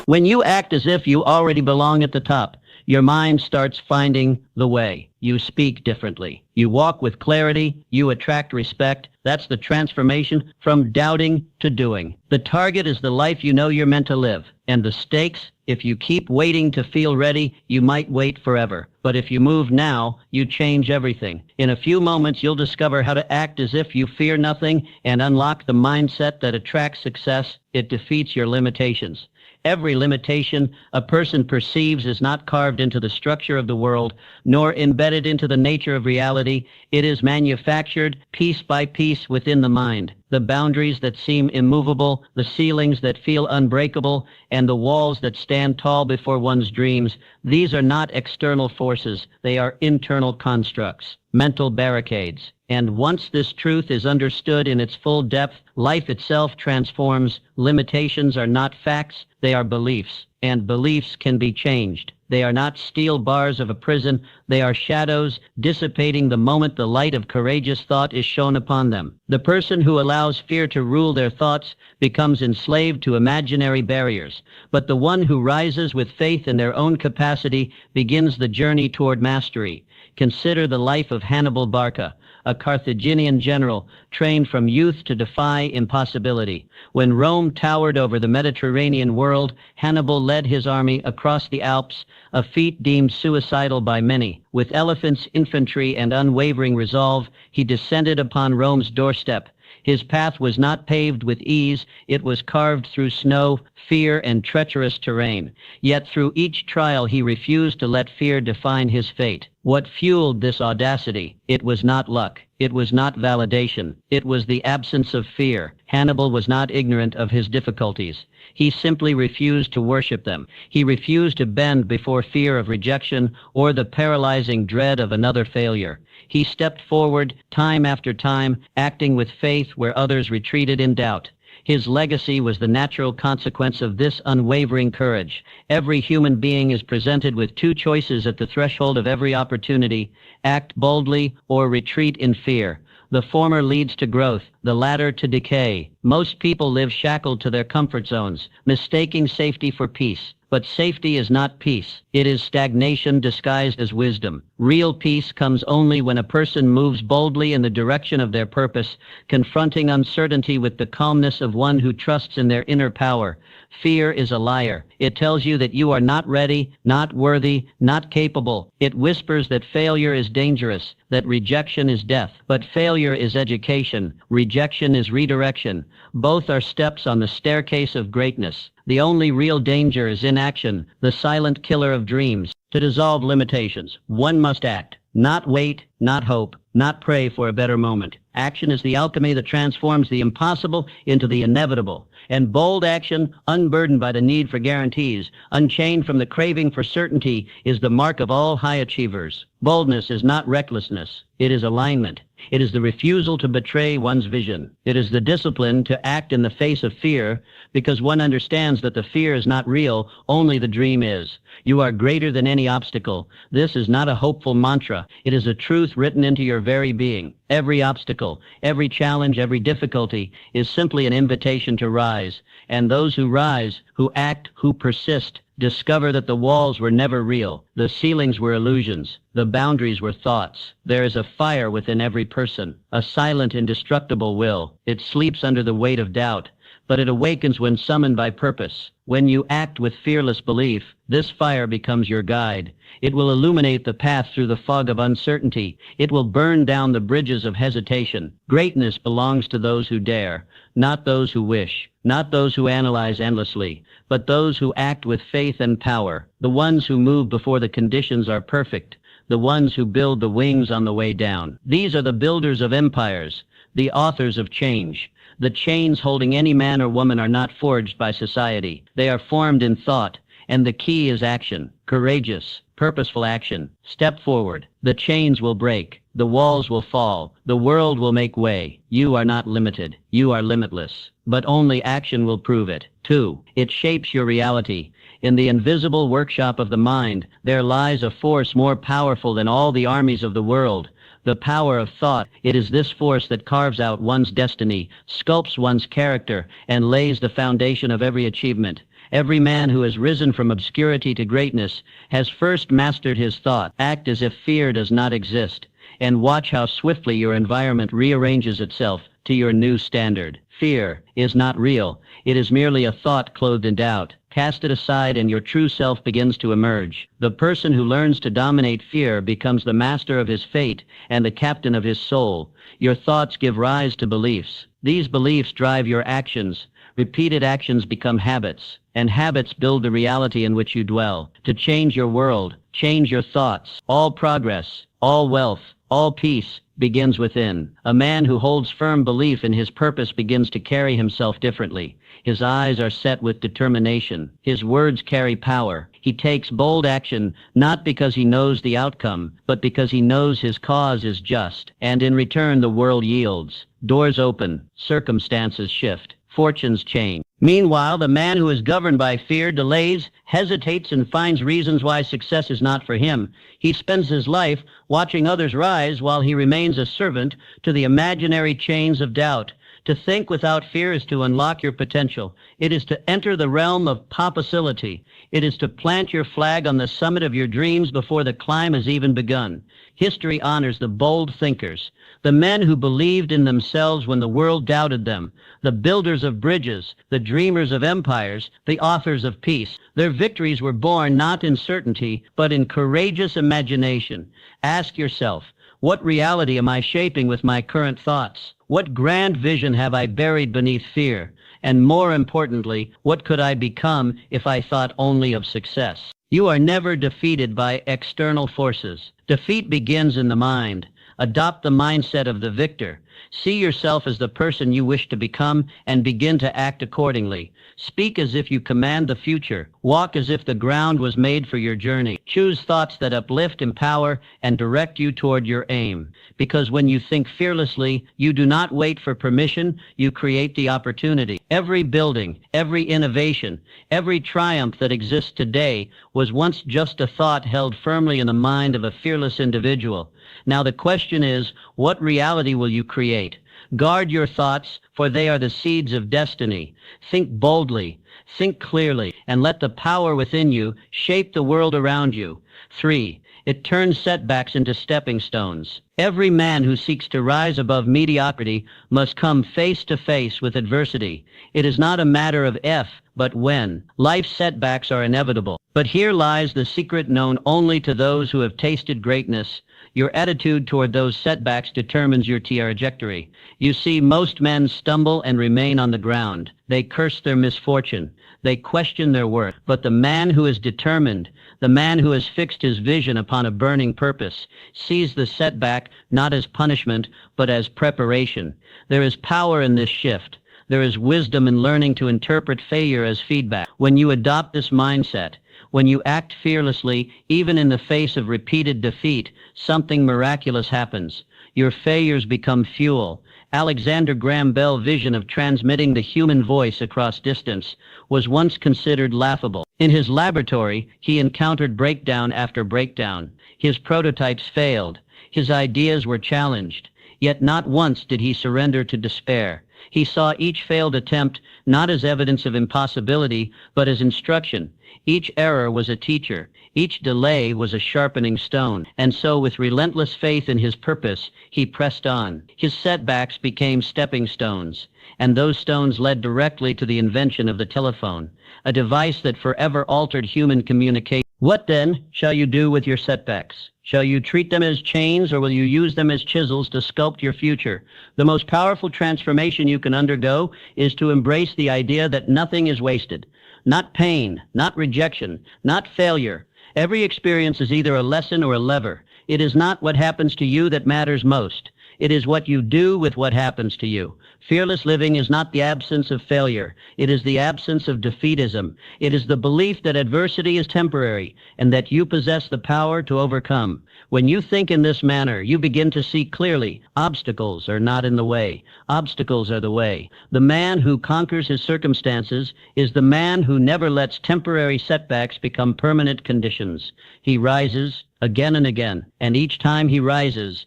When you act as if you already belong at the top, your mind starts finding the way. You speak differently. You walk with clarity. You attract respect. That's the transformation from doubting to doing. The target is the life you know you're meant to live. And the stakes, if you keep waiting to feel ready, you might wait forever. But if you move now, you change everything. In a few moments, you'll discover how to act as if you fear nothing and unlock the mindset that attracts success. It defeats your limitations. Every limitation a person perceives is not carved into the structure of the world, nor embedded into the nature of reality. It is manufactured piece by piece within the mind. The boundaries that seem immovable, the ceilings that feel unbreakable, and the walls that stand tall before one's dreams, these are not external forces. They are internal constructs, mental barricades. And once this truth is understood in its full depth, life itself transforms. Limitations are not facts, they are beliefs. And beliefs can be changed. They are not steel bars of a prison, they are shadows dissipating the moment the light of courageous thought is shone upon them. The person who allows fear to rule their thoughts becomes enslaved to imaginary barriers, but the one who rises with faith in their own capacity begins the journey toward mastery. Consider the life of Hannibal Barca, a Carthaginian general trained from youth to defy impossibility. When Rome towered over the Mediterranean world, Hannibal led his army across the Alps, a feat deemed suicidal by many. With elephants, infantry, and unwavering resolve, he descended upon Rome's doorstep. His path was not paved with ease, it was carved through snow, fear, and treacherous terrain. Yet through each trial he refused to let fear define his fate. What fueled this audacity? It was not luck. It was not validation. It was the absence of fear. Hannibal was not ignorant of his difficulties. He simply refused to worship them. He refused to bend before fear of rejection or the paralyzing dread of another failure. He stepped forward time after time, acting with faith where others retreated in doubt. His legacy was the natural consequence of this unwavering courage. Every human being is presented with two choices at the threshold of every opportunity: act boldly or retreat in fear. The former leads to growth, the latter to decay. Most people live shackled to their comfort zones, mistaking safety for peace. But safety is not peace. It is stagnation disguised as wisdom. Real peace comes only when a person moves boldly in the direction of their purpose, confronting uncertainty with the calmness of one who trusts in their inner power. Fear is a liar. It tells you that you are not ready, not worthy, not capable. It whispers that failure is dangerous, that rejection is death. But failure is education. Rejection is redirection. Both are steps on the staircase of greatness. The only real danger is inaction, the silent killer of dreams. To dissolve limitations, one must act. Not wait, not hope, not pray for a better moment. Action is the alchemy that transforms the impossible into the inevitable. And bold action, unburdened by the need for guarantees, unchained from the craving for certainty, is the mark of all high achievers. Boldness is not recklessness. It is alignment. It is the refusal to betray one's vision. It is the discipline to act in the face of fear, because one understands that the fear is not real, only the dream is. You are greater than any obstacle. This is not a hopeful mantra. It is a truth written into your very being. Every obstacle, every challenge, every difficulty is simply an invitation to rise. And those who rise, who act, who persist, discover that the walls were never real. The ceilings were illusions. The boundaries were thoughts. There is a fire within every person, a silent, indestructible will. It sleeps under the weight of doubt, but it awakens when summoned by purpose. When you act with fearless belief, this fire becomes your guide. It will illuminate the path through the fog of uncertainty. It will burn down the bridges of hesitation. Greatness belongs to those who dare, not those who wish, not those who analyze endlessly, but those who act with faith and power, the ones who move before the conditions are perfect, the ones who build the wings on the way down. These are the builders of empires, the authors of change. The chains holding any man or woman are not forged by society. They are formed in thought, and the key is action, courageous, purposeful action. Step forward. The chains will break. The walls will fall. The world will make way. You are not limited. You are limitless. But only action will prove it. 2. It shapes your reality. In the invisible workshop of the mind, there lies a force more powerful than all the armies of the world. The power of thought. It is this force that carves out one's destiny, sculpts one's character, and lays the foundation of every achievement. Every man who has risen from obscurity to greatness has first mastered his thought. Act as if fear does not exist, and watch how swiftly your environment rearranges itself to your new standard. Fear is not real. It is merely a thought clothed in doubt. Cast it aside and your true self begins to emerge. The person who learns to dominate fear becomes the master of his fate and the captain of his soul. Your thoughts give rise to beliefs. These beliefs drive your actions. Repeated actions become habits, and habits build the reality in which you dwell. To change your world, change your thoughts. All progress, all wealth, all peace begins within. A man who holds firm belief in his purpose begins to carry himself differently. His eyes are set with determination. His words carry power. He takes bold action, not because he knows the outcome, but because he knows his cause is just. And in return, the world yields. Doors open, circumstances shift, fortunes change. Meanwhile, the man who is governed by fear delays, hesitates, and finds reasons why success is not for him. He spends his life watching others rise while he remains a servant to the imaginary chains of doubt. To think without fear is to unlock your potential. It is to enter the realm of possibility. It is to plant your flag on the summit of your dreams before the climb has even begun. History honors the bold thinkers, the men who believed in themselves when the world doubted them, the builders of bridges, the dreamers of empires, the authors of peace. Their victories were born not in certainty, but in courageous imagination. Ask yourself, what reality am I shaping with my current thoughts? What grand vision have I buried beneath fear? And more importantly, what could I become if I thought only of success? You are never defeated by external forces. Defeat begins in the mind. Adopt the mindset of the victor. See yourself as the person you wish to become and begin to act accordingly. Speak as if you command the future. Walk as if the ground was made for your journey. Choose thoughts that uplift, empower, and direct you toward your aim. Because when you think fearlessly, you do not wait for permission, you create the opportunity. Every building, every innovation, every triumph that exists today was once just a thought held firmly in the mind of a fearless individual. Now the question is, what reality will you create? Guard your thoughts, for they are the seeds of destiny. Think boldly, think clearly, and let the power within you shape the world around you. 3. It turns setbacks into stepping stones. Every man who seeks to rise above mediocrity must come face to face with adversity. It is not a matter of if, but when. Life's setbacks are inevitable. But here lies the secret known only to those who have tasted greatness. Your attitude toward those setbacks determines your trajectory. You see, most men stumble and remain on the ground. They curse their misfortune. They question their worth. But the man who is determined, the man who has fixed his vision upon a burning purpose, sees the setback not as punishment, but as preparation. There is power in this shift. There is wisdom in learning to interpret failure as feedback. When you adopt this mindset, when you act fearlessly, even in the face of repeated defeat, something miraculous happens. Your failures become fuel. Alexander Graham Bell's vision of transmitting the human voice across distance was once considered laughable. In his laboratory, he encountered breakdown after breakdown. His prototypes failed. His ideas were challenged. Yet not once did he surrender to despair. He saw each failed attempt not as evidence of impossibility, but as instruction. Each error was a teacher. Each delay was a sharpening stone. And so, with relentless faith in his purpose, he pressed on. His setbacks became stepping stones, and those stones led directly to the invention of the telephone, a device that forever altered human communication. What then shall you do with your setbacks? Shall you treat them as chains, or will you use them as chisels to sculpt your future? The most powerful transformation you can undergo is to embrace the idea that nothing is wasted. Not pain, not rejection, not failure. Every experience is either a lesson or a lever. It is not what happens to you that matters most. It is what you do with what happens to you. Fearless living is not the absence of failure. It is the absence of defeatism. It is the belief that adversity is temporary and that you possess the power to overcome. When you think in this manner, you begin to see clearly. Obstacles are not in the way. Obstacles are the way. The man who conquers his circumstances is the man who never lets temporary setbacks become permanent conditions. He rises again and again, and each time he rises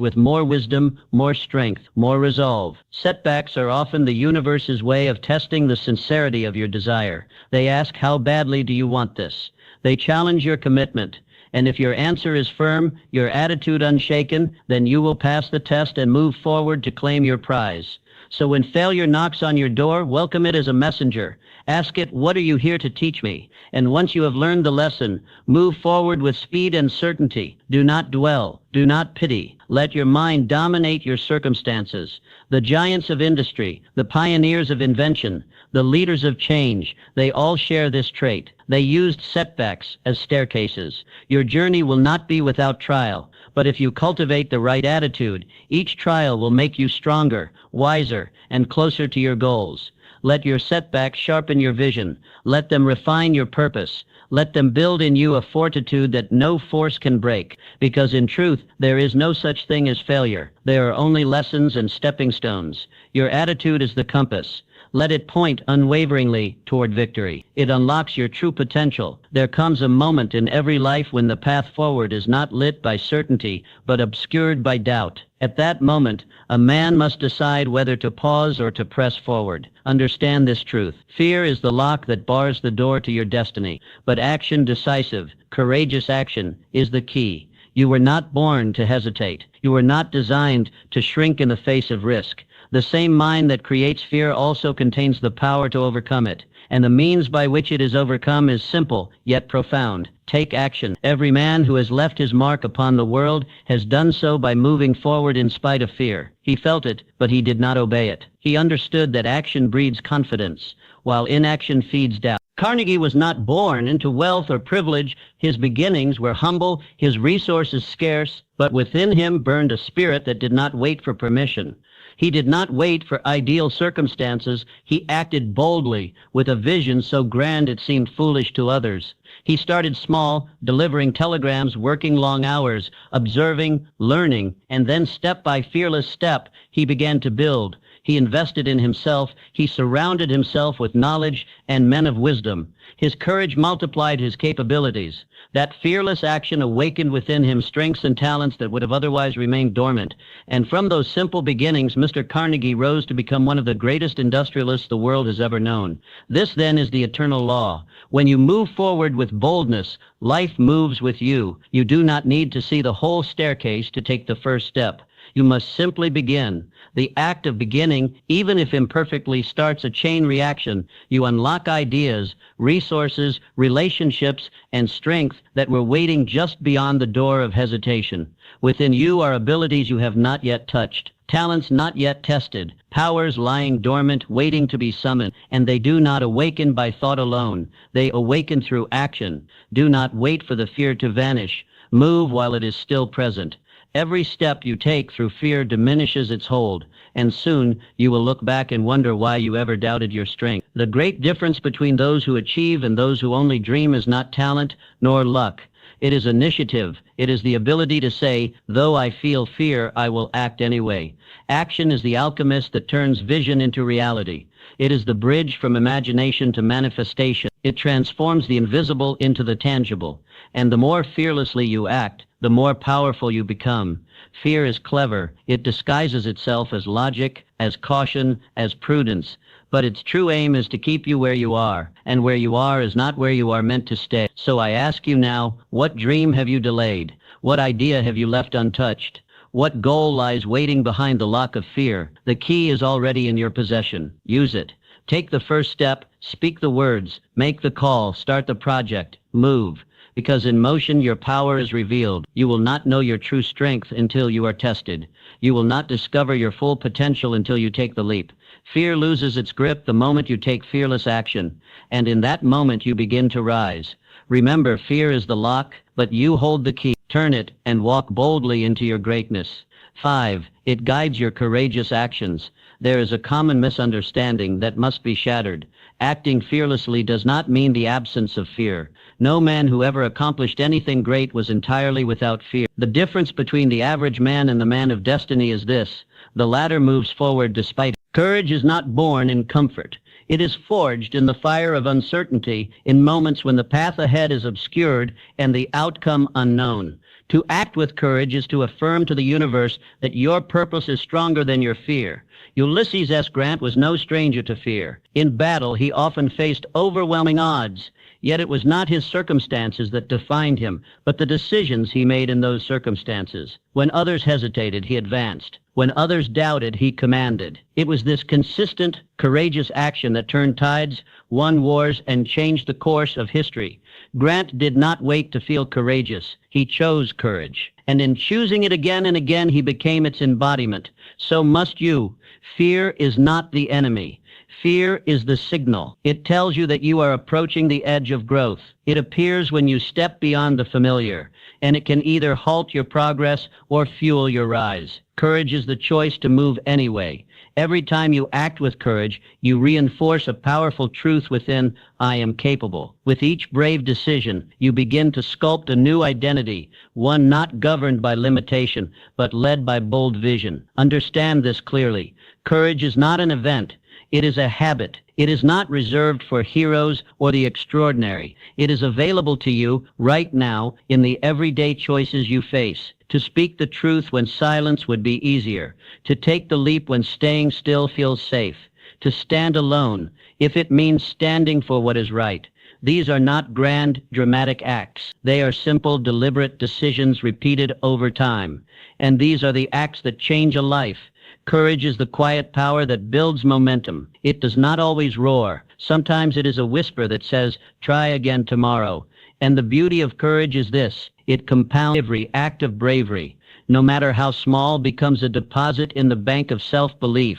with more wisdom, more strength, more resolve. Setbacks are often the universe's way of testing the sincerity of your desire. They ask, how badly do you want this? They challenge your commitment. And if your answer is firm, your attitude unshaken, then you will pass the test and move forward to claim your prize. So when failure knocks on your door, welcome it as a messenger. Ask it, what are you here to teach me? And once you have learned the lesson, move forward with speed and certainty. Do not dwell. Do not pity. Let your mind dominate your circumstances. The giants of industry, the pioneers of invention, the leaders of change, they all share this trait. They used setbacks as staircases. Your journey will not be without trial, but if you cultivate the right attitude, each trial will make you stronger, wiser, and closer to your goals. Let your setbacks sharpen your vision. Let them refine your purpose. Let them build in you a fortitude that no force can break, because in truth, there is no such thing as failure. There are only lessons and stepping stones. Your attitude is the compass. Let it point unwaveringly toward victory. It unlocks your true potential. There comes a moment in every life when the path forward is not lit by certainty, but obscured by doubt. At that moment, a man must decide whether to pause or to press forward. Understand this truth. Fear is the lock that bars the door to your destiny, but action, decisive, courageous action, is the key. You were not born to hesitate. You were not designed to shrink in the face of risk. The same mind that creates fear also contains the power to overcome it, and the means by which it is overcome is simple, yet profound. Take action. Every man who has left his mark upon the world has done so by moving forward in spite of fear. He felt it, but he did not obey it. He understood that action breeds confidence, while inaction feeds doubt. Carnegie was not born into wealth or privilege. His beginnings were humble, his resources scarce, but within him burned a spirit that did not wait for permission. He did not wait for ideal circumstances. He acted boldly, with a vision so grand it seemed foolish to others. He started small, delivering telegrams, working long hours, observing, learning, and then step by fearless step, he began to build. He invested in himself. He surrounded himself with knowledge and men of wisdom. His courage multiplied his capabilities. That fearless action awakened within him strengths and talents that would have otherwise remained dormant. And from those simple beginnings, Mr. Carnegie rose to become one of the greatest industrialists the world has ever known. This, then, is the eternal law. When you move forward with boldness, life moves with you. You do not need to see the whole staircase to take the first step. You must simply begin. The act of beginning, even if imperfectly, starts a chain reaction. You unlock ideas, resources, relationships, and strength that were waiting just beyond the door of hesitation. Within you are abilities you have not yet touched, talents not yet tested, powers lying dormant, waiting to be summoned, and they do not awaken by thought alone. They awaken through action. Do not wait for the fear to vanish. Move while it is still present. Every step you take through fear diminishes its hold, and soon you will look back and wonder why you ever doubted your strength. The great difference between those who achieve and those who only dream is not talent nor luck. It is initiative. It is the ability to say, though I feel fear, I will act anyway. Action is the alchemist that turns vision into reality. It is the bridge from imagination to manifestation. It transforms the invisible into the tangible. And the more fearlessly you act, the more powerful you become. Fear is clever. It disguises itself as logic, as caution, as prudence. But its true aim is to keep you where you are, and where you are is not where you are meant to stay. So I ask you now, what dream have you delayed? What idea have you left untouched? What goal lies waiting behind the lock of fear? The key is already in your possession. Use it. Take the first step, speak the words, make the call, start the project, move. Because in motion your power is revealed. You will not know your true strength until you are tested. You will not discover your full potential until you take the leap. Fear loses its grip the moment you take fearless action, and in that moment you begin to rise. Remember, fear is the lock, but you hold the key. Turn it and walk boldly into your greatness. 5. It guides your courageous actions. There is a common misunderstanding that must be shattered. Acting fearlessly does not mean the absence of fear. No man who ever accomplished anything great was entirely without fear. The difference between the average man and the man of destiny is this: the latter moves forward despite. Courage is not born in comfort. It is forged in the fire of uncertainty, in moments when the path ahead is obscured and the outcome unknown. To act with courage is to affirm to the universe that your purpose is stronger than your fear. Ulysses S. Grant was no stranger to fear. In battle, he often faced overwhelming odds. Yet it was not his circumstances that defined him, but the decisions he made in those circumstances. When others hesitated, he advanced. When others doubted, he commanded. It was this consistent, courageous action that turned tides, won wars, and changed the course of history. Grant did not wait to feel courageous. He chose courage. And in choosing it again and again, he became its embodiment. So must you. Fear is not the enemy. Fear is the signal. It tells you that you are approaching the edge of growth. It appears when you step beyond the familiar, and it can either halt your progress or fuel your rise. Courage is the choice to move anyway. Every time you act with courage, you reinforce a powerful truth within, I am capable. With each brave decision, you begin to sculpt a new identity, one not governed by limitation, but led by bold vision. Understand this clearly. Courage is not an event. It is a habit. It is not reserved for heroes or the extraordinary. It is available to you right now in the everyday choices you face. To speak the truth when silence would be easier. To take the leap when staying still feels safe. To stand alone, if it means standing for what is right. These are not grand, dramatic acts. They are simple, deliberate decisions repeated over time. And these are the acts that change a life. Courage is the quiet power that builds momentum. It does not always roar. Sometimes it is a whisper that says, try again tomorrow. And the beauty of courage is this. It compounds. Every act of bravery, no matter how small, becomes a deposit in the bank of self-belief.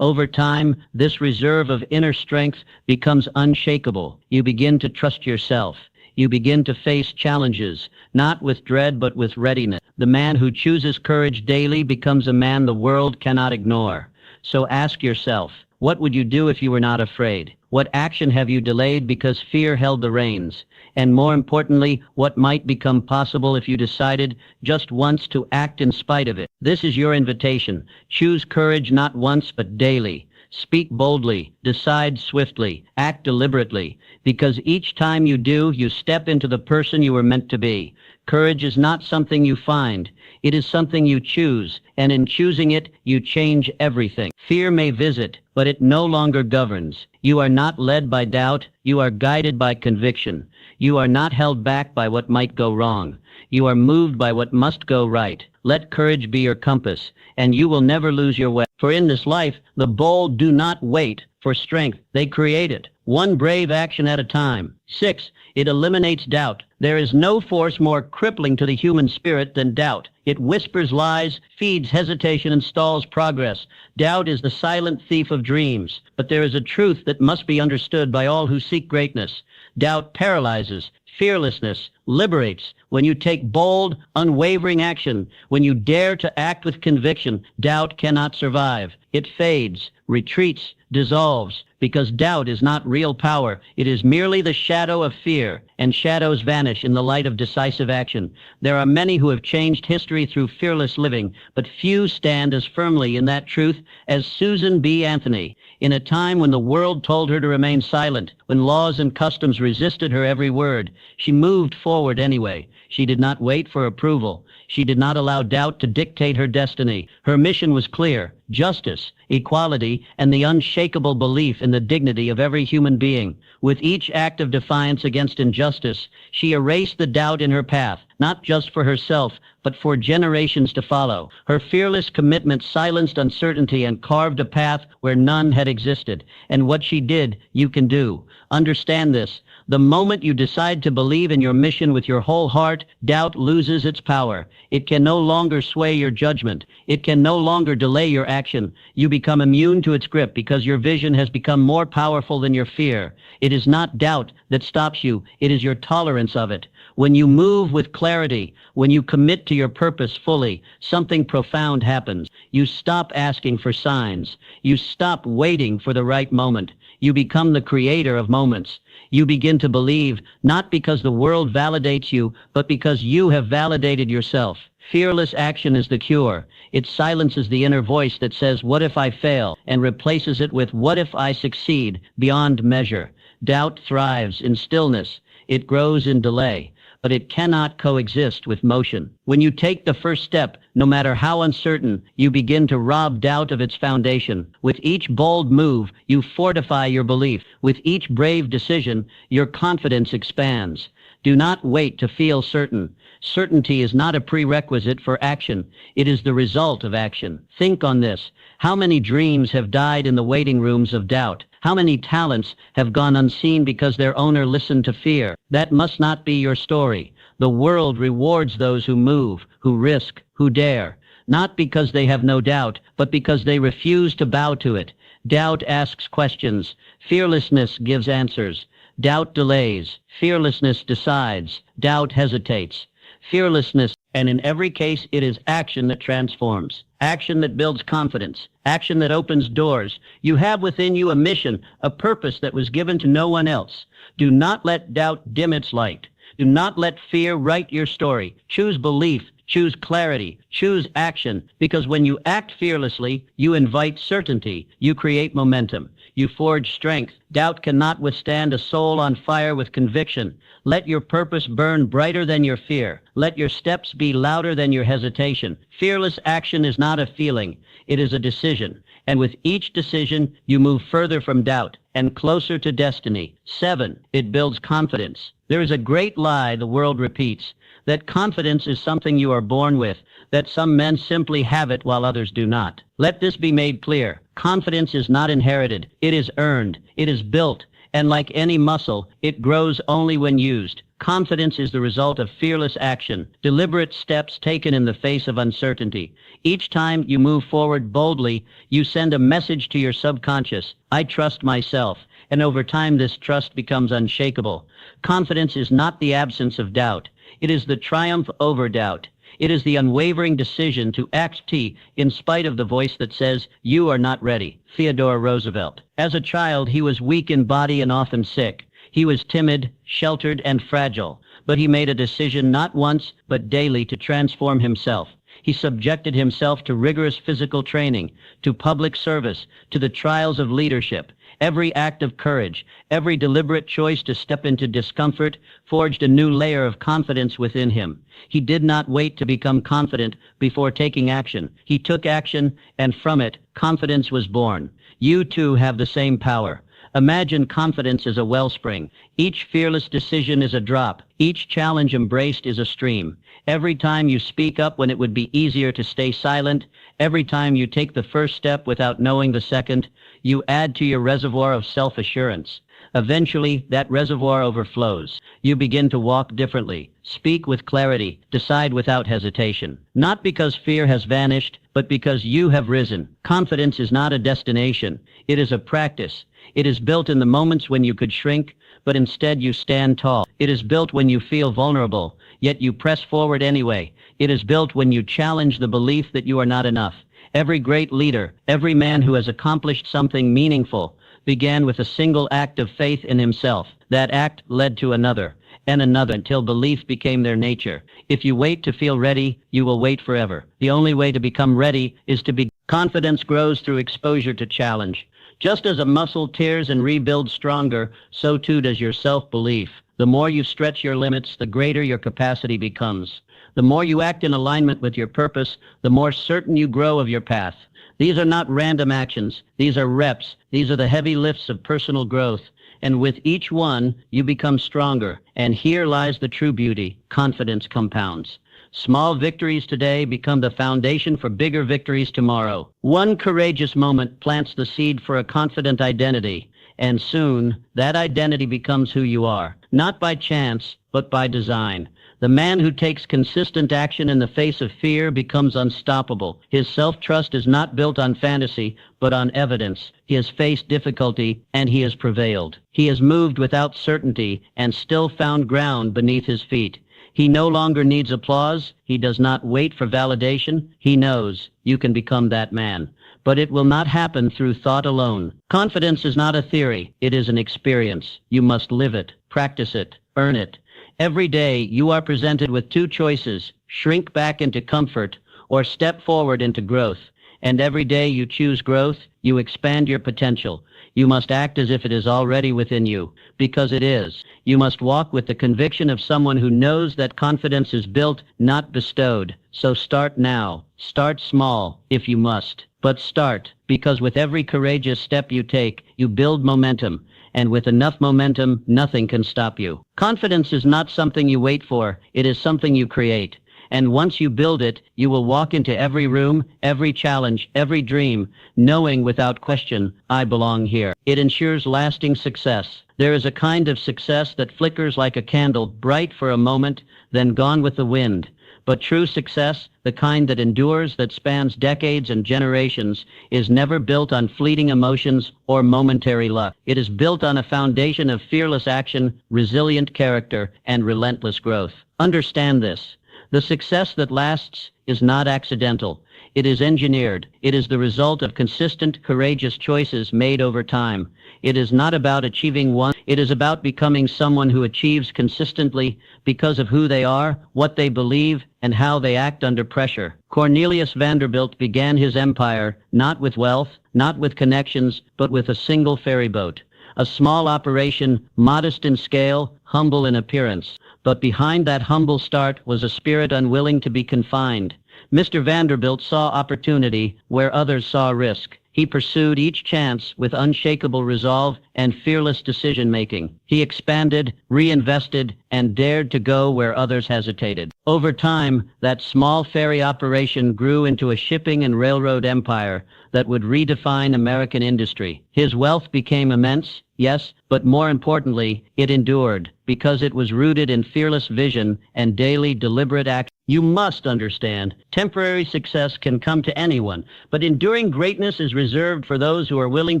Over time, this reserve of inner strength becomes unshakable. You begin to trust yourself. You begin to face challenges, not with dread but with readiness. The man who chooses courage daily becomes a man the world cannot ignore. So ask yourself, what would you do if you were not afraid? What action have you delayed because fear held the reins? And more importantly, what might become possible if you decided just once to act in spite of it? This is your invitation. Choose courage not once but daily. Speak boldly, decide swiftly, act deliberately, because each time you do, you step into the person you were meant to be. Courage is not something you find. It is something you choose, and in choosing it, you change everything. Fear may visit, but it no longer governs. You are not led by doubt. You are guided by conviction. You are not held back by what might go wrong. You are moved by what must go right. Let courage be your compass, and you will never lose your way. For in this life, the bold do not wait for strength. They create it, one brave action at a time. 6. It eliminates doubt. There is no force more crippling to the human spirit than doubt. It whispers lies, feeds hesitation, and stalls progress. Doubt is the silent thief of dreams. But there is a truth that must be understood by all who seek greatness. Doubt paralyzes. Fearlessness liberates. When you take bold, unwavering action, when you dare to act with conviction, doubt cannot survive. It fades, retreats, dissolves, because doubt is not real power. It is merely the shadow of fear, and shadows vanish in the light of decisive action. There are many who have changed history through fearless living, but few stand as firmly in that truth as Susan B. Anthony. In a time when the world told her to remain silent, when laws and customs resisted her every word, she moved forward anyway. She did not wait for approval. She did not allow doubt to dictate her destiny. Her mission was clear: justice, equality, and the unshakable belief in the dignity of every human being. With each act of defiance against injustice, she erased the doubt in her path, not just for herself, but for generations to follow. Her fearless commitment silenced uncertainty and carved a path where none had existed. And what she did, you can do. Understand this. The moment you decide to believe in your mission with your whole heart, doubt loses its power. It can no longer sway your judgment. It can no longer delay your action. You become immune to its grip because your vision has become more powerful than your fear. It is not doubt that stops you. It is your tolerance of it. When you move with clarity, when you commit to your purpose fully, something profound happens. You stop asking for signs. You stop waiting for the right moment. You become the creator of moments. You begin to believe, not because the world validates you, but because you have validated yourself. Fearless action is the cure. It silences the inner voice that says, what if I fail? And replaces it with, what if I succeed beyond measure? Doubt thrives in stillness. It grows in delay. but it cannot coexist with motion. When you take the first step, no matter how uncertain, you begin to rob doubt of its foundation. With each bold move, you fortify your belief. With each brave decision, your confidence expands. Do not wait to feel certain. Certainty is not a prerequisite for action. It is the result of action. Think on this. How many dreams have died in the waiting rooms of doubt? How many talents have gone unseen because their owner listened to fear? That must not be your story. The world rewards those who move, who risk, who dare. Not because they have no doubt, but because they refuse to bow to it. Doubt asks questions. Fearlessness gives answers. Doubt delays. Fearlessness decides. Doubt hesitates. Fearlessness, and in every case, it is action that transforms. Action that builds confidence. Action that opens doors. You have within you a mission, a purpose that was given to no one else. Do not let doubt dim its light. Do not let fear write your story. Choose belief. Choose clarity. Choose action. Because when you act fearlessly, you invite certainty. You create momentum. You forge strength. Doubt cannot withstand a soul on fire with conviction. Let your purpose burn brighter than your fear. Let your steps be louder than your hesitation. Fearless action is not a feeling. It is a decision. And with each decision, you move further from doubt and closer to destiny. 7, it builds confidence. There is a great lie the world repeats, that confidence is something you are born with, that some men simply have it while others do not. Let this be made clear. Confidence is not inherited. It is earned. It is built. And like any muscle, it grows only when used. Confidence is the result of fearless action, deliberate steps taken in the face of uncertainty. Each time you move forward boldly, you send a message to your subconscious. I trust myself. And over time, this trust becomes unshakable. Confidence is not the absence of doubt. It is the triumph over doubt. It is the unwavering decision to act in spite of the voice that says, you are not ready. Theodore Roosevelt. As a child, he was weak in body and often sick. He was timid, sheltered, and fragile. But he made a decision not once, but daily to transform himself. He subjected himself to rigorous physical training, to public service, to the trials of leadership. Every act of courage, every deliberate choice to step into discomfort forged a new layer of confidence within him. He did not wait to become confident before taking action. He took action, and from it, confidence was born. You too have the same power. Imagine confidence as a wellspring. Each fearless decision is a drop. Each challenge embraced is a stream. Every time you speak up when it would be easier to stay silent, every time you take the first step without knowing the second, you add to your reservoir of self-assurance. Eventually, that reservoir overflows. You begin to walk differently, speak with clarity, decide without hesitation. Not because fear has vanished, but because you have risen. Confidence is not a destination. It is a practice. It is built in the moments when you could shrink, but instead you stand tall. It is built when you feel vulnerable, yet you press forward anyway. It is built when you challenge the belief that you are not enough. Every great leader, every man who has accomplished something meaningful, began with a single act of faith in himself. That act led to another, and another, until belief became their nature. If you wait to feel ready, you will wait forever. The only way to become ready is to be. Confidence grows through exposure to challenge. Just as a muscle tears and rebuilds stronger, so too does your self-belief. The more you stretch your limits, the greater your capacity becomes. The more you act in alignment with your purpose, the more certain you grow of your path. These are not random actions. These are reps. These are the heavy lifts of personal growth. And with each one, you become stronger. And here lies the true beauty. Confidence compounds. Small victories today become the foundation for bigger victories tomorrow. One courageous moment plants the seed for a confident identity. And soon, that identity becomes who you are. Not by chance, but by design. The man who takes consistent action in the face of fear becomes unstoppable. His self-trust is not built on fantasy, but on evidence. He has faced difficulty, and he has prevailed. He has moved without certainty, and still found ground beneath his feet. He no longer needs applause. He does not wait for validation. He knows you can become that man. But it will not happen through thought alone. Confidence is not a theory. It is an experience. You must live it, practice it, earn it. Every day, you are presented with two choices: shrink back into comfort or step forward into growth. And every day you choose growth, you expand your potential. You must act as if it is already within you, because it is. You must walk with the conviction of someone who knows that confidence is built, not bestowed. So start now. Start small, if you must. But start, because with every courageous step you take, you build momentum. And with enough momentum, nothing can stop you. Confidence is not something you wait for, it is something you create. And once you build it, you will walk into every room, every challenge, every dream, knowing without question, I belong here. It ensures lasting success. There is a kind of success that flickers like a candle, bright for a moment, then gone with the wind. But true success, the kind that endures, that spans decades and generations, is never built on fleeting emotions or momentary luck. It is built on a foundation of fearless action, resilient character, and relentless growth. Understand this. The success that lasts is not accidental. It is engineered. It is the result of consistent, courageous choices made over time. It is not about achieving one. It is about becoming someone who achieves consistently because of who they are, what they believe, and how they act under pressure. Cornelius Vanderbilt began his empire not with wealth, not with connections, but with a single ferry boat. A small operation, modest in scale, humble in appearance. But behind that humble start was a spirit unwilling to be confined. Mr. Vanderbilt saw opportunity where others saw risk. He pursued each chance with unshakable resolve and fearless decision-making. He expanded, reinvested, and dared to go where others hesitated. Over time, that small ferry operation grew into a shipping and railroad empire that would redefine American industry. His wealth became immense, yes, but more importantly, it endured, because it was rooted in fearless vision and daily deliberate action. You must understand, temporary success can come to anyone, but enduring greatness is reserved for those who are willing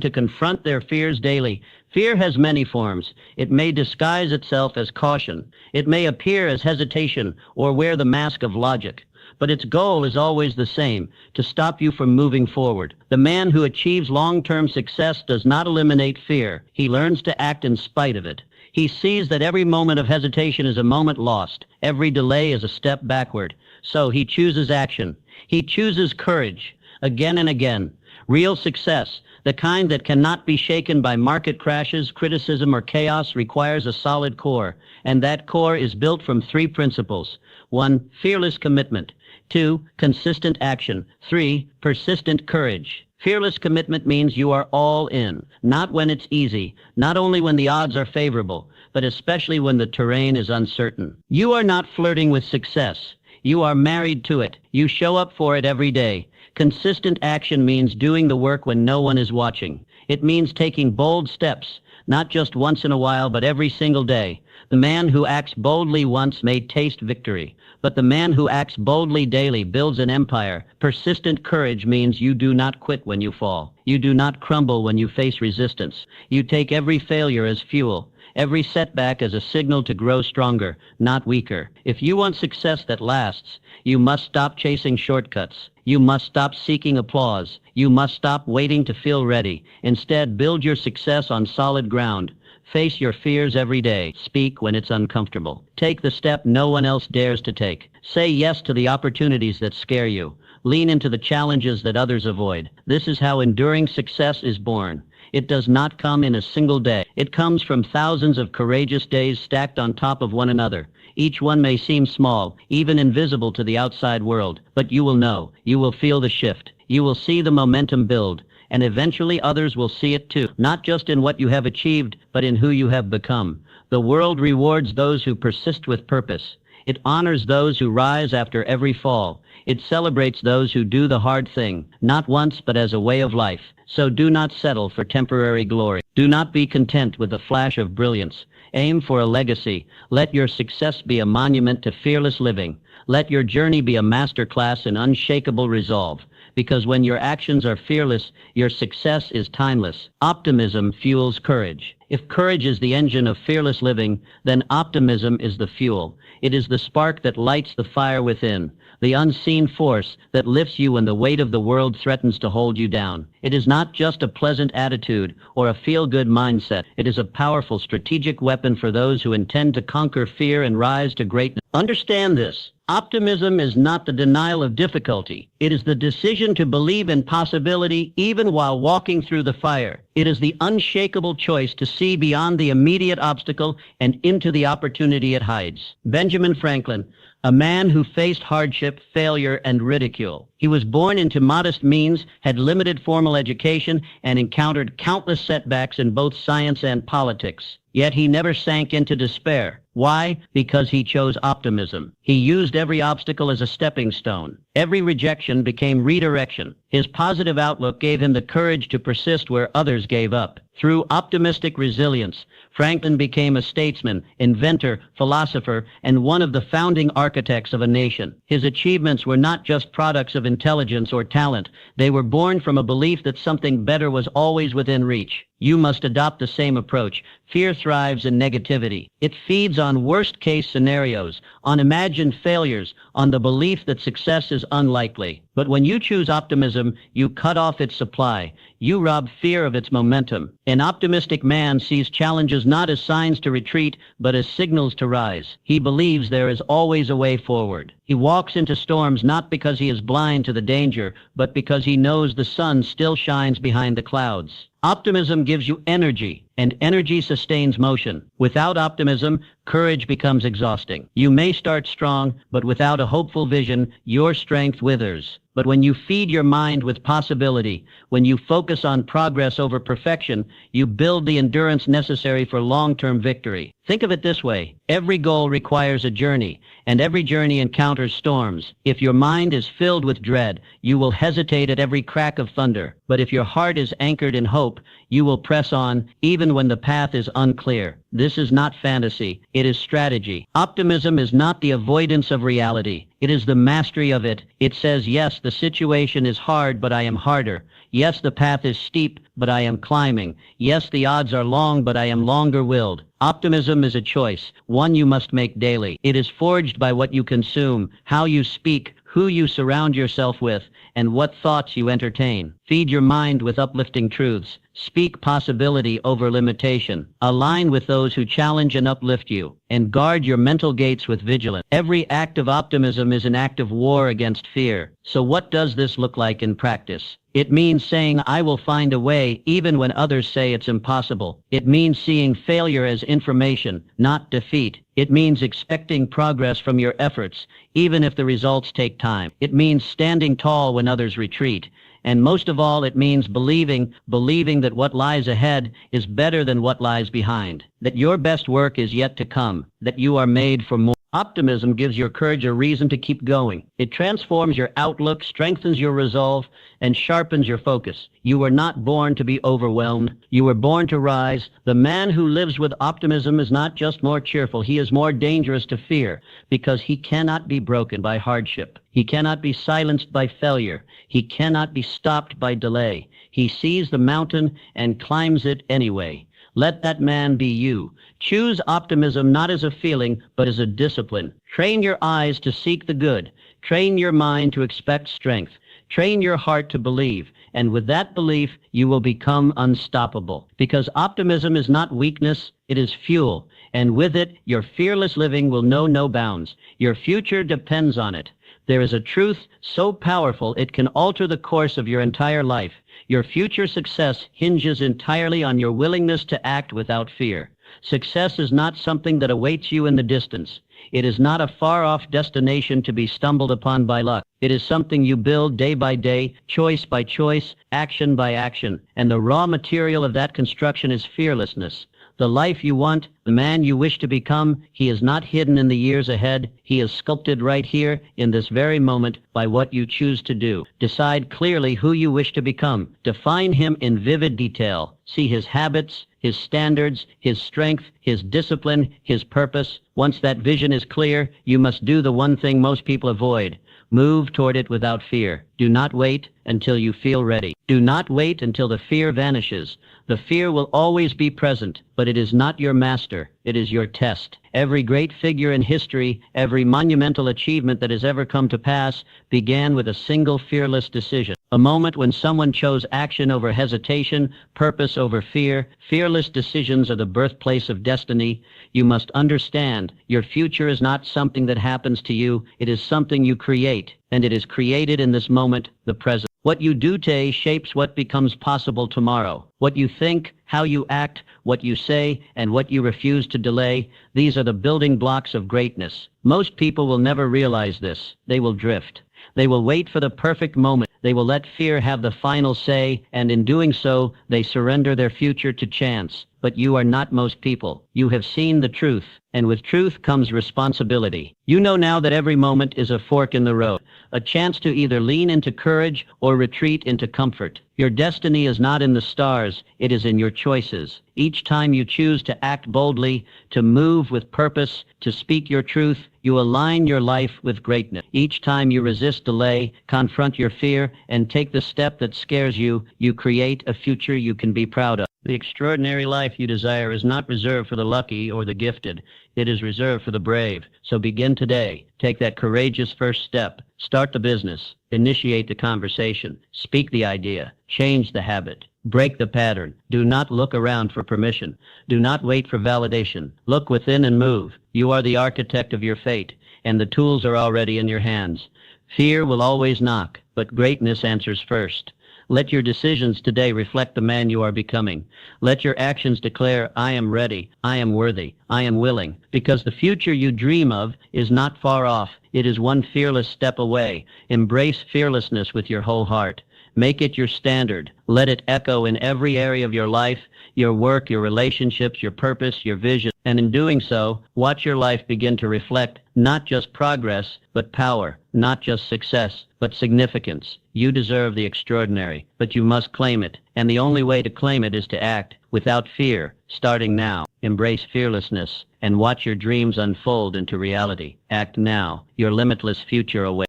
to confront their fears daily. Fear has many forms. It may disguise itself as caution. It may appear as hesitation or wear the mask of logic. But its goal is always the same, to stop you from moving forward. The man who achieves long-term success does not eliminate fear. He learns to act in spite of it. He sees that every moment of hesitation is a moment lost. Every delay is a step backward. So he chooses action. He chooses courage, again and again. Real success, the kind that cannot be shaken by market crashes, criticism, or chaos, requires a solid core. And that core is built from three principles. 1. Fearless commitment. 2. Consistent action. 3. Persistent courage. Fearless commitment means you are all in, not when it's easy, not only when the odds are favorable, but especially when the terrain is uncertain. You are not flirting with success. You are married to it. You show up for it every day. Consistent action means doing the work when no one is watching. It means taking bold steps, not just once in a while, but every single day. The man who acts boldly once may taste victory, but the man who acts boldly daily builds an empire. Persistent courage means you do not quit when you fall. You do not crumble when you face resistance. You take every failure as fuel, every setback as a signal to grow stronger, not weaker. If you want success that lasts, you must stop chasing shortcuts. You must stop seeking applause. You must stop waiting to feel ready. Instead, build your success on solid ground. Face your fears every day. Speak when it's uncomfortable. Take the step no one else dares to take. Say yes to the opportunities that scare you. Lean into the challenges that others avoid. This is how enduring success is born. It does not come in a single day. It comes from thousands of courageous days stacked on top of one another. Each one may seem small, even invisible to the outside world, but you will know. You will feel the shift. You will see the momentum build. And eventually others will see it too, not just in what you have achieved, but in who you have become. The world rewards those who persist with purpose. It honors those who rise after every fall. It celebrates those who do the hard thing, not once but as a way of life. So do not settle for temporary glory. Do not be content with a flash of brilliance. Aim for a legacy. Let your success be a monument to fearless living. Let your journey be a masterclass in unshakable resolve. Because when your actions are fearless, your success is timeless. Optimism fuels courage. If courage is the engine of fearless living, then optimism is the fuel. It is the spark that lights the fire within, the unseen force that lifts you when the weight of the world threatens to hold you down. It is not just a pleasant attitude or a feel-good mindset. It is a powerful strategic weapon for those who intend to conquer fear and rise to greatness. Understand this. Optimism is not the denial of difficulty. It is the decision to believe in possibility even while walking through the fire. It is the unshakable choice to see beyond the immediate obstacle and into the opportunity it hides. Benjamin Franklin, a man who faced hardship, failure, and ridicule. He was born into modest means, had limited formal education, and encountered countless setbacks in both science and politics. Yet he never sank into despair. Why? Because he chose optimism. He used every obstacle as a stepping stone. Every rejection became redirection. His positive outlook gave him the courage to persist where others gave up. Through optimistic resilience, Franklin became a statesman, inventor, philosopher, and one of the founding architects of a nation. His achievements were not just products of intelligence or talent. They were born from a belief that something better was always within reach. You must adopt the same approach. Fear thrives in negativity. It feeds on worst-case scenarios, on imagined failures, on the belief that success is unlikely. But when you choose optimism, you cut off its supply. You rob fear of its momentum. An optimistic man sees challenges not as signs to retreat, but as signals to rise. He believes there is always a way forward. He walks into storms not because he is blind to the danger, but because he knows the sun still shines behind the clouds. Optimism gives you energy, and energy sustains motion. Without optimism, courage becomes exhausting. You may start strong, but without a hopeful vision, your strength withers. But when you feed your mind with possibility, when you focus on progress over perfection, you build the endurance necessary for long-term victory. Think of it this way. Every goal requires a journey, and every journey encounters storms. If your mind is filled with dread, you will hesitate at every crack of thunder. But if your heart is anchored in hope, you will press on, even when the path is unclear. This is not fantasy. It is strategy. Optimism is not the avoidance of reality. It is the mastery of it. It says, yes, the situation is hard, but I am harder. Yes, the path is steep, but I am climbing. Yes, the odds are long, but I am longer-willed. Optimism is a choice, one you must make daily. It is forged by what you consume, how you speak, who you surround yourself with, and what thoughts you entertain. Feed your mind with uplifting truths. Speak possibility over limitation. Align with those who challenge and uplift you, and guard your mental gates with vigilance. Every act of optimism is an act of war against fear. So what does this look like in practice? It means saying, I will find a way, even when others say it's impossible. It means seeing failure as information, not defeat. It means expecting progress from your efforts, even if the results take time. It means standing tall when others retreat. And most of all, it means believing that what lies ahead is better than what lies behind, that your best work is yet to come, that you are made for more. Optimism gives your courage a reason to keep going. It transforms your outlook, strengthens your resolve, and sharpens your focus. You were not born to be overwhelmed. You were born to rise. The man who lives with optimism is not just more cheerful, he is more dangerous to fear, because he cannot be broken by hardship. He cannot be silenced by failure. He cannot be stopped by delay. He sees the mountain and climbs it anyway. Let that man be you. Choose optimism not as a feeling, but as a discipline. Train your eyes to seek the good. Train your mind to expect strength. Train your heart to believe. And with that belief, you will become unstoppable. Because optimism is not weakness, it is fuel. And with it, your fearless living will know no bounds. Your future depends on it. There is a truth so powerful it can alter the course of your entire life. Your future success hinges entirely on your willingness to act without fear. Success is not something that awaits you in the distance. It is not a far-off destination to be stumbled upon by luck. It is something you build day by day, choice by choice, action by action. And the raw material of that construction is fearlessness. The life you want, the man you wish to become, he is not hidden in the years ahead. He is sculpted right here in this very moment by what you choose to do. Decide clearly who you wish to become. Define him in vivid detail. See his habits, his standards, his strength, his discipline, his purpose. Once that vision is clear, you must do the one thing most people avoid. Move toward it without fear. Do not wait until you feel ready. Do not wait until the fear vanishes. The fear will always be present, but it is not your master. It is your test. Every great figure in history, every monumental achievement that has ever come to pass, began with a single fearless decision. A moment when someone chose action over hesitation, purpose over fear. Fearless decisions are the birthplace of destiny. You must understand, your future is not something that happens to you. It is something you create, and it is created in this moment, the present. What you do today shapes what becomes possible tomorrow. What you think, how you act, what you say, and what you refuse to delay, these are the building blocks of greatness. Most people will never realize this. They will drift. They will wait for the perfect moment. They will let fear have the final say, and in doing so, they surrender their future to chance. But you are not most people. You have seen the truth, and with truth comes responsibility. You know now that every moment is a fork in the road, a chance to either lean into courage or retreat into comfort. Your destiny is not in the stars, it is in your choices. Each time you choose to act boldly, to move with purpose, to speak your truth, you align your life with greatness. Each time you resist delay, confront your fear, and take the step that scares you, you create a future you can be proud of. The extraordinary life you desire is not reserved for the lucky or the gifted. It is reserved for the brave. So begin today. Take that courageous first step. Start the business. Initiate the conversation. Speak the idea. Change the habit. Break the pattern. Do not look around for permission. Do not wait for validation. Look within and move. You are the architect of your fate, and the tools are already in your hands. Fear will always knock, but greatness answers first. Let your decisions today reflect the man you are becoming. Let your actions declare, I am ready, I am worthy, I am willing. Because the future you dream of is not far off. It is one fearless step away. Embrace fearlessness with your whole heart. Make it your standard. Let it echo in every area of your life, your work, your relationships, your purpose, your vision. And in doing so, watch your life begin to reflect not just progress, but power, not just success, but significance. You deserve the extraordinary, but you must claim it. And the only way to claim it is to act without fear, starting now. Embrace fearlessness and watch your dreams unfold into reality. Act now. Your limitless future awaits.